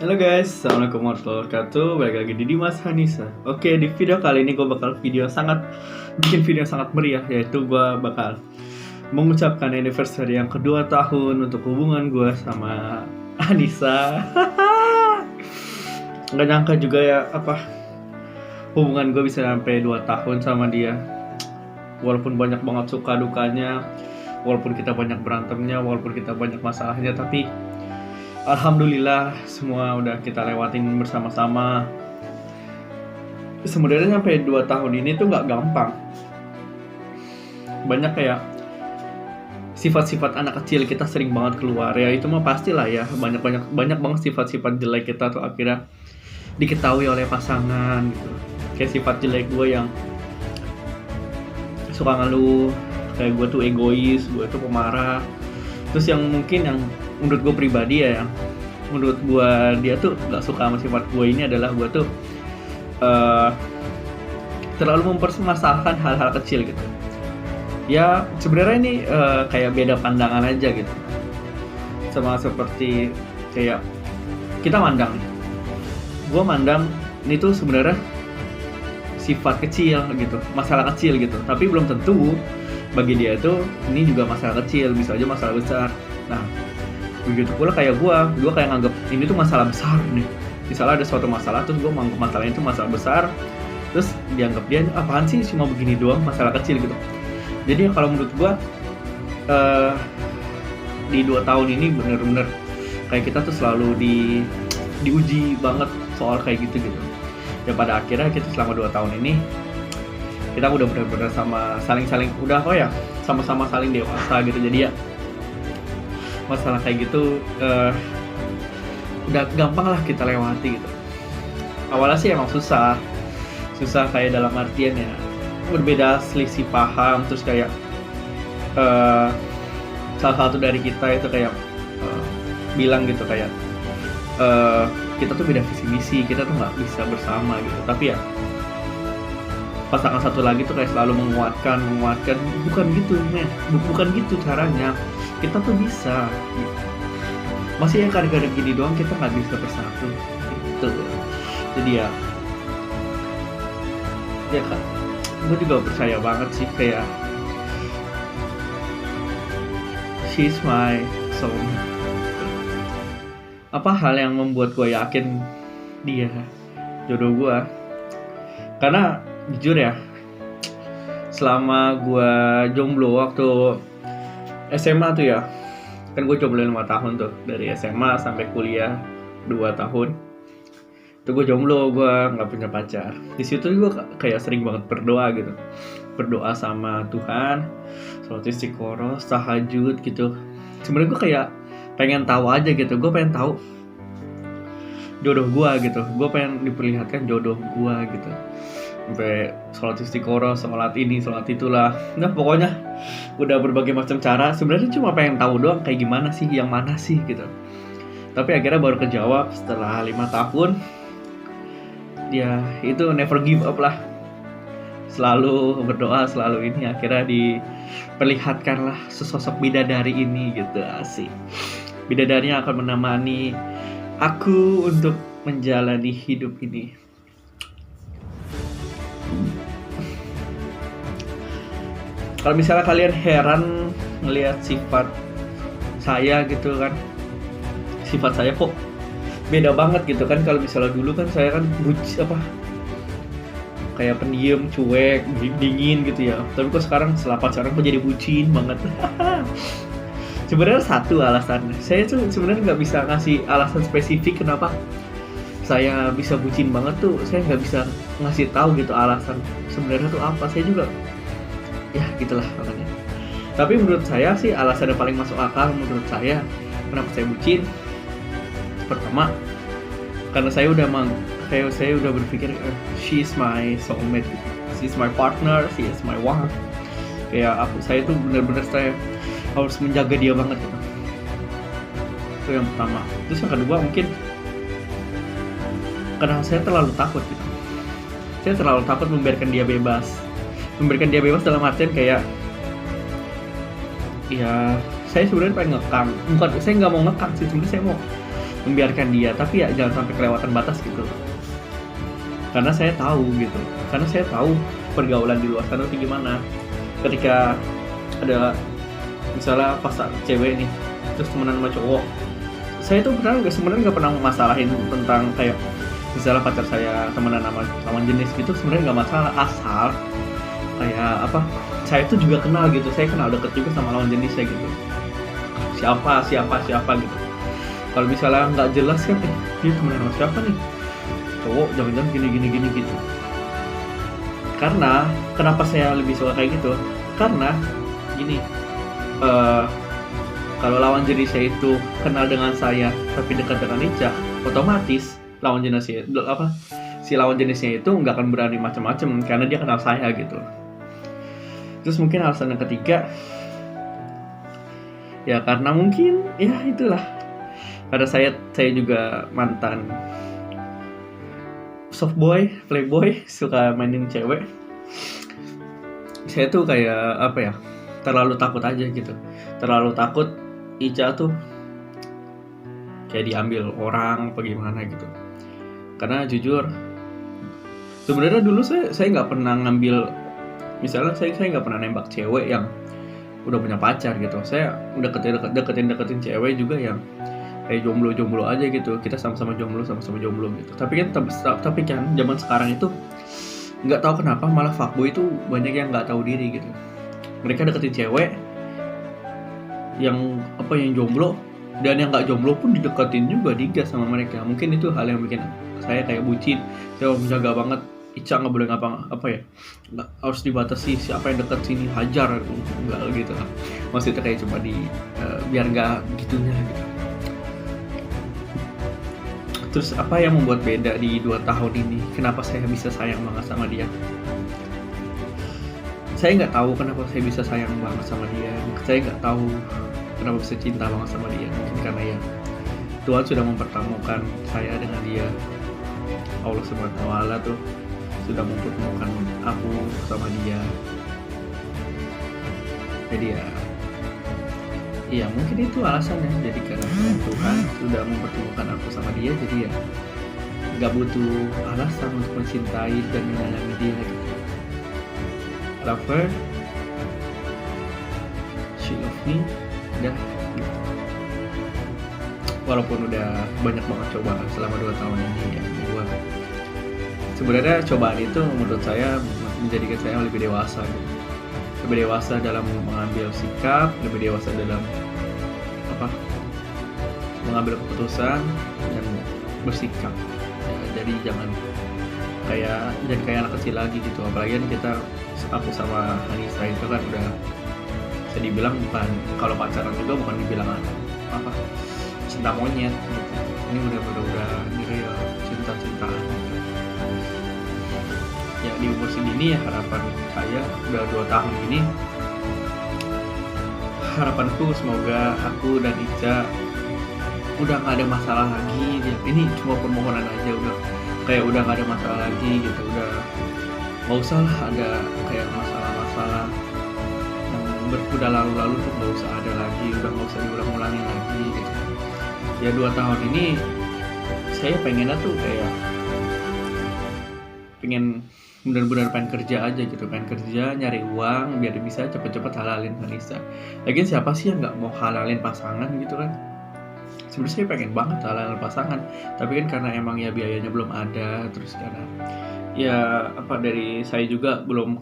Halo guys, Assalamualaikum warahmatullahi wabarakatuh. Balik lagi di Dimas Hanisa. Oke, di video kali ini gue bakal bikin video sangat meriah, yaitu gue bakal mengucapkan anniversary yang kedua tahun untuk hubungan gue sama Anissa. Gak nyangka juga ya hubungan gue bisa sampai 2 tahun sama dia. Walaupun banyak banget suka dukanya, walaupun kita banyak berantemnya, walaupun kita banyak masalahnya, tapi alhamdulillah semua udah kita lewatin bersama-sama. Sebenarnya sampai 2 tahun ini tuh nggak gampang. Banyak kayak sifat-sifat anak kecil kita sering banget keluar, ya itu mah pastilah ya. Banyak banget sifat-sifat jelek kita tuh akhirnya diketahui oleh pasangan gitu. Kayak sifat jelek gue yang suka ngeluh, kayak gue tuh egois, gue tuh pemarah. Terus yang mungkin yang menurut gue pribadi ya, yang menurut gue dia tuh gak suka sama sifat gue ini adalah gue tuh terlalu mempermasalahkan hal-hal kecil gitu. Ya sebenarnya ini kayak beda pandangan aja gitu. Sama seperti kayak kita mandang, gue mandang ini tuh sebenarnya sifat kecil gitu, masalah kecil gitu. Tapi belum tentu bagi dia itu ini juga masalah kecil, bisa aja masalah besar. Nah, begitu pula kayak gue kayak nganggap ini tuh masalah besar nih. Misalnya ada suatu masalah, terus gue menganggap masalah itu masalah besar, terus dianggap dia apaan sih cuma begini doang, masalah kecil gitu. Jadi kalau menurut gue di 2 tahun ini bener-bener kayak kita tuh selalu diuji banget soal kayak gitu. Ya pada akhirnya kita selama 2 tahun ini kita udah bener-bener saling udah sama-sama saling dewasa gitu. Jadi ya masalah kayak gitu udah gampang lah kita lewati gitu. Awalnya sih emang susah kayak dalam artian ya berbeda selisih paham, terus kayak salah satu dari kita itu kayak bilang gitu kayak kita tuh beda visi misi, kita tuh nggak bisa bersama gitu. Tapi ya pasangan satu lagi tuh kayak selalu menguatkan, bukan gitu men, bukan gitu caranya, kita tuh bisa gitu. Masih ya gara-gara gini doang kita nggak bisa bersatu gitu. Jadi ya kan gue juga percaya banget sih kayak she's my soulmate. Apa hal yang membuat gue yakin dia jodoh gue? Karena jujur ya, selama gue jomblo waktu SMA tuh ya, kan gue jomblo 5 tahun tuh, dari SMA sampai kuliah 2 tahun. Itu gue jomblo, gue nggak punya pacar. Di situ gue kayak sering banget berdoa sama Tuhan, sholat istiqoroh, tahajud gitu. Sebenarnya gue kayak pengen tahu aja gitu, gue pengen tahu jodoh gue gitu, gue pengen diperlihatkan jodoh gue gitu. Sampai sholat istiqoroh, sholat ini, sholat itulah. Nah pokoknya udah berbagai macam cara. Sebenarnya cuma pengen tahu doang kayak gimana sih, yang mana sih gitu. Tapi akhirnya baru kejawab setelah 5 tahun. Ya itu never give up lah. Selalu berdoa, selalu ini. Akhirnya diperlihatkanlah sesosok bidadari ini gitu, asik. Bidadari yang akan menemani aku untuk menjalani hidup ini. Kalau misalnya kalian heran ngelihat sifat saya gitu kan, sifat saya kok beda banget gitu kan. Kalau misalnya dulu kan saya kan kayak pendiam, cuek, dingin gitu ya. Tapi kok sekarang setelah pacaran kok jadi bucin banget. Sebenarnya satu alasan, saya tuh sebenarnya nggak bisa ngasih alasan spesifik kenapa saya bisa bucin banget tuh. Saya nggak bisa ngasih tahu gitu alasan sebenarnya tuh apa. Saya juga ya gitulah makanya. Tapi menurut saya sih alasan yang paling masuk akal menurut saya kenapa saya bucin. Pertama, karena saya udah berpikir she's my soulmate, she's my partner, she is my wife. Kayak saya tuh benar-benar saya harus menjaga dia banget gitu. Itu yang pertama. Terus yang kedua mungkin karena saya terlalu takut gitu. Saya terlalu takut membiarkan dia bebas dalam artian kayak ya saya sebenarnya pengen ngekang, bukan saya nggak mau ngekang sih, sebenarnya saya mau membiarkan dia, tapi ya jangan sampai kelewatan batas gitu. Karena saya tahu pergaulan di luar sana itu gimana. Ketika ada misalnya pasangan cewek nih terus temenan sama cowok, saya tuh sebenarnya nggak pernah masalahin tentang kayak misalnya pacar saya temenan sama lawan jenis gitu, sebenarnya nggak masalah, asal kayak apa, saya tuh juga kenal gitu, saya kenal deket juga sama lawan jenisnya gitu, siapa gitu. Kalau misalnya nggak jelas kan, dia temenan sama siapa nih, cowok jangan-jangan gini gitu. Karena kenapa saya lebih suka kayak gitu, karena gini, kalau lawan jenisnya itu kenal dengan saya tapi dekat dengan Ica, otomatis si lawan jenisnya itu nggak akan berani macam-macam karena dia kenal saya gitu. Terus mungkin alasan yang ketiga, ya karena mungkin ya itulah, karena saya juga mantan softboy, playboy, suka mainin cewek. Saya tuh kayak apa ya, terlalu takut aja gitu, terlalu takut Ica tuh kayak diambil orang apa gimana gitu. Karena jujur sebenarnya dulu saya nggak pernah ngambil, misalnya saya nggak pernah nembak cewek yang udah punya pacar gitu. Saya udah deketin cewek juga yang kayak jomblo aja gitu, kita sama-sama jomblo gitu. Tapi kan zaman sekarang itu nggak tahu kenapa malah fuckboy itu banyak yang nggak tahu diri gitu. Mereka deketin cewek yang jomblo, dan yang nggak jomblo pun dideketin juga, digas sama mereka. Mungkin itu hal yang bikin saya kayak bucin. Saya menjaga banget Ica, nggak boleh nggak harus dibatasi, siapa yang deket sini hajar, nggak gitu lah. Maksudnya kayak cuma biar nggak gitunya gitu. Terus apa yang membuat beda di 2 tahun ini? Kenapa saya bisa sayang banget sama dia? Saya nggak tahu kenapa saya bisa sayang banget sama dia. Saya nggak tahu kenapa bisa cinta banget sama dia. Mungkin karena ya Tuhan sudah mempertemukan saya dengan dia. Allah SWT tuh sudah mempertemukan aku sama dia. Jadi ya mungkin itu alasannya. Jadi karena Tuhan sudah mempertemukan aku sama dia, jadi ya nggak butuh alasan untuk mencintai dan menyayangi dia gitu. Love her, she love me, udah gitu. Walaupun udah banyak banget cobaan selama 2 tahun ini ya, sebenarnya cobaan itu menurut saya menjadikan saya lebih dewasa gitu. Lebih dewasa dalam mengambil sikap, lebih dewasa dalam mengambil keputusan dan bersikap ya. Jadi jangan kayak anak kecil lagi gitu. Apalagi kan aku sama Hanisa itu kan udah bisa dibilang bukan, kalau pacaran juga bukan dibilang cinta monyet gitu. Ini udah real cinta-cintaan gitu. Ya di umur segini ya, harapan saya udah 2 tahun ini, harapanku semoga aku dan Ica udah gak ada masalah lagi. Ini cuma permohonan aja, udah gak ada masalah lagi gitu. Udah gak usah lah ada kayak masalah-masalah yang udah lalu-lalu tuh gak usah ada lagi, udah gak usah diulang-ulangin lagi gitu. Ya 2 tahun ini saya pengennya tuh kayak benar-benar pengen kerja aja gitu, pengen kerja nyari uang biar bisa cepet-cepet halalin Hanisa. Lagian siapa sih yang nggak mau halalin pasangan gitu kan? Sebenarnya saya pengen banget halalin pasangan, tapi kan karena emang ya biayanya belum ada, terus karena ya dari saya juga belum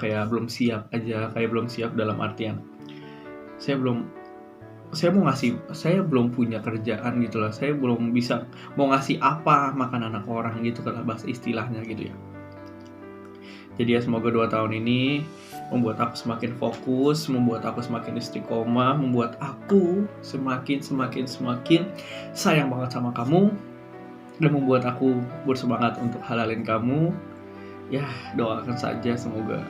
siap aja, kayak belum siap dalam artian saya belum punya kerjaan gitu lah, saya belum bisa mau ngasih apa makan anak orang gitu kan bahasa istilahnya gitu ya. Jadi ya semoga 2 tahun ini membuat aku semakin fokus, membuat aku semakin istiqomah, membuat aku semakin sayang banget sama kamu, dan membuat aku bersemangat untuk halalin kamu. Ya doakan saja semoga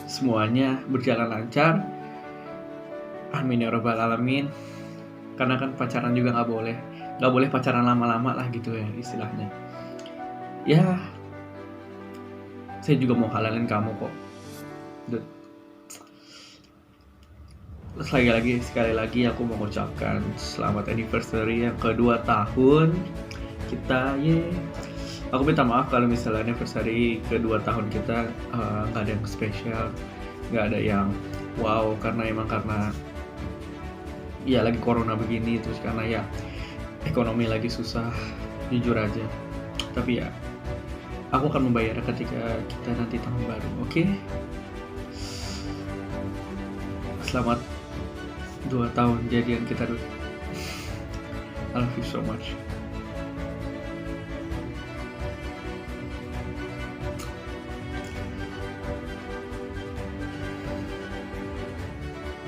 semuanya berjalan lancar. Amin ya rabbal alamin. Karena kan pacaran juga nggak boleh pacaran lama-lama lah gitu ya istilahnya. Ya saya juga mau halalin kamu kok. Sekali lagi aku mau mengucapkan selamat anniversary yang ke-2 tahun. kita. Aku minta maaf kalau misalnya anniversary kedua tahun kita nggak ada yang spesial, nggak ada yang wow, karena ya lagi corona begini, terus karena ya ekonomi lagi susah, jujur aja. Tapi ya aku akan membayar ketika kita nanti tahun baru. Oke? Selamat 2 tahun jadian kita dulu. I love you so much.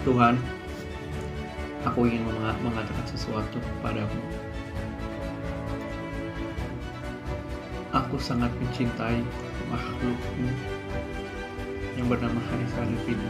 Tuhan, aku ingin mengatakan sesuatu kepadamu. Aku sangat mencintai makhlukmu yang bernama Haris Arifin.